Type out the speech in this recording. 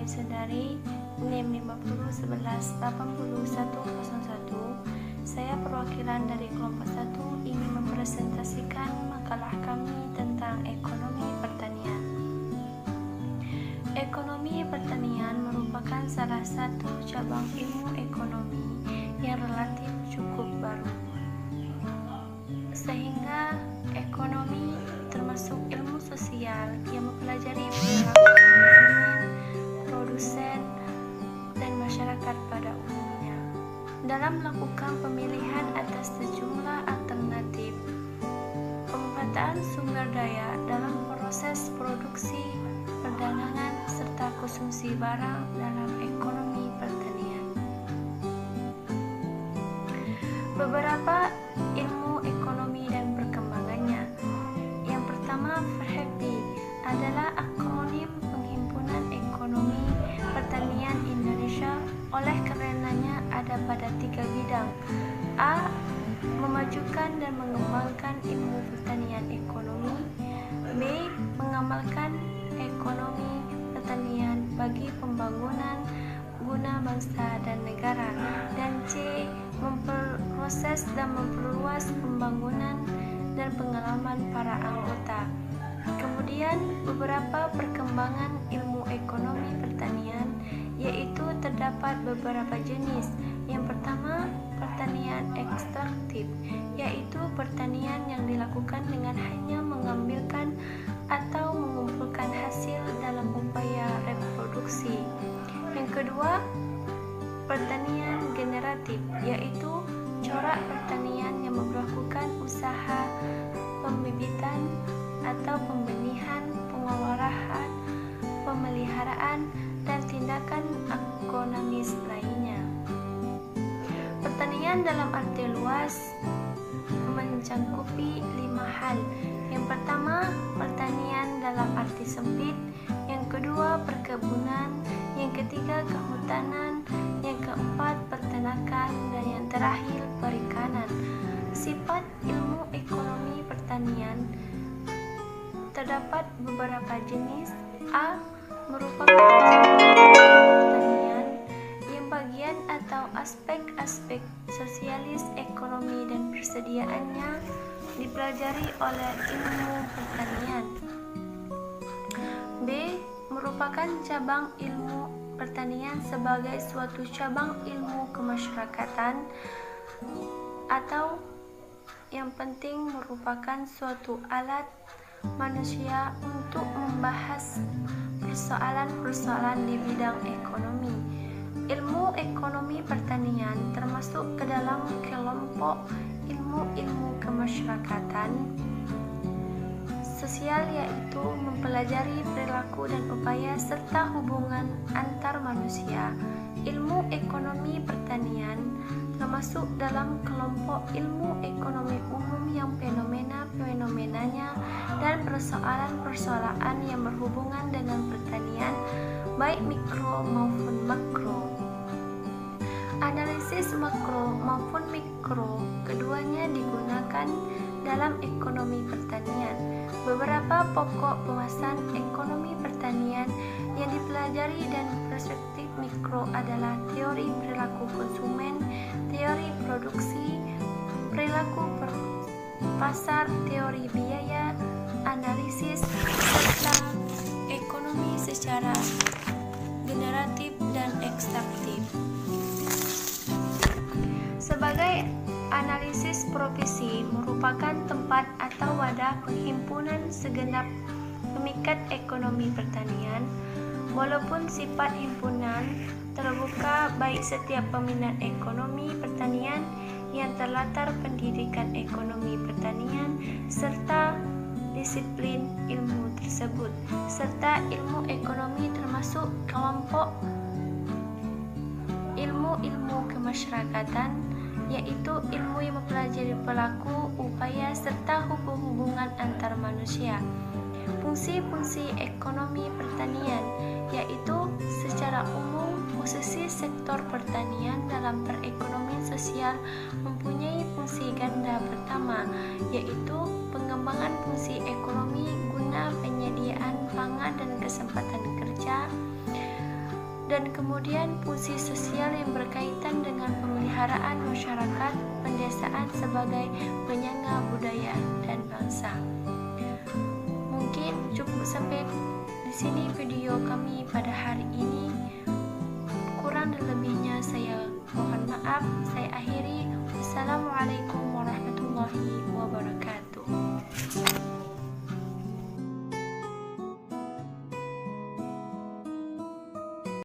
NIM Sendari NIM 50118101. Saya perwakilan dari kelompok 1 ingin mempresentasikan makalah kami tentang ekonomi pertanian. Ekonomi pertanian merupakan salah satu cabang ilmu ekonomi yang relatif cukup baru. Sehingga ekonomi termasuk ilmu sosial yang mempelajari perilaku konsumen, produsen, dan masyarakat pada umumnya dalam melakukan pemilihan atas sejumlah alternatif pemanfaatan sumber daya dalam proses produksi, perdagangan, serta konsumsi barang dalam ekonomi pertanian. Beberapa ilmu ekonomi dan perkembangannya. Yang pertama, FEHPI adalah akronim penghimpunan ekonomi pertanian Indonesia. Oleh karenanya ada pada 3 bidang. A. Memajukan dan mengembangkan ilmu pertanian ekonomi. B. Mengamalkan ekonomi pertanian bagi pembangunan guna bangsa dan negara. Dan C. Memproses dan memperluas pembangunan dan pengalaman para anggota. Kemudian beberapa perkembangan ilmu ekonomi pertanian, yaitu terdapat beberapa jenis. Yang pertama, pertanian ekstraktif, yaitu pertanian yang dilakukan dengan hanya mengambilkan atau mengumpulkan hasil dalam upaya reproduksi. Yang kedua, pertanian generatif, yaitu corak pertanian yang melakukan usaha pembibitan atau pembenihan, pengolahan, pemeliharaan, dan tindakan agronomis lainnya. Pertanian dalam arti luas mencangkupi 5 hal. Yang pertama, pertanian dalam arti sempit. Yang kedua, perkebunan. Yang ketiga, kehutanan. Yang keempat, peternakan. Dan yang terakhir, perikanan. Sifat ilmu ekonomi pertanian terdapat beberapa jenis. A. Merupakan pertanian yang bagian atau aspek-aspek sosialis ekonomi dan persediaannya dipelajari oleh ilmu pertanian. B. Merupakan cabang ilmu pertanian sebagai suatu cabang ilmu kemasyarakatan atau yang penting merupakan suatu alat manusia untuk membahas persoalan-persoalan di bidang ekonomi. Ilmu ekonomi pertanian termasuk ke dalam kelompok ilmu-ilmu kemasyarakatan sosial, yaitu mempelajari perilaku dan upaya serta hubungan antar manusia. Ilmu ekonomi pertanian termasuk dalam kelompok ilmu ekonomi umum yang fenomena-fenomenanya dan persoalan-persoalan yang berhubungan dengan pertanian, baik mikro maupun makro. Analisis makro maupun mikro keduanya digunakan dalam ekonomi pertanian. Beberapa pokok pembahasan ekonomi pertanian yang dipelajari dan perspektif mikro adalah teori perilaku konsumen, teori produksi, perilaku pasar, teori biaya, analisis, serta ekonomi secara generatif dan ekstraktif. Sebagai analisis profesi merupakan tempat atau wadah penghimpunan segenap pemikat ekonomi pertanian. Walaupun sifat himpunan terbuka, baik setiap peminat ekonomi pertanian yang terlatar pendidikan ekonomi pertanian serta disiplin ilmu tersebut, serta ilmu ekonomi termasuk kelompok ilmu-ilmu kemasyarakatan, yaitu ilmu yang mempelajari perilaku, upaya, serta hubungan antar manusia. Fungsi-fungsi ekonomi pertanian, yaitu secara umum posisi sektor pertanian dalam perekonomian sosial mempunyai fungsi ganda. Pertama, yaitu pengembangan fungsi ekonomi guna penyediaan pangan dan kesempatan kerja. dan kemudian fungsi sosial yang berkaitan dengan pemeliharaan masyarakat pendesaan sebagai penyangga budaya dan bangsa. Mungkin cukup sampai di sini video kami pada hari ini.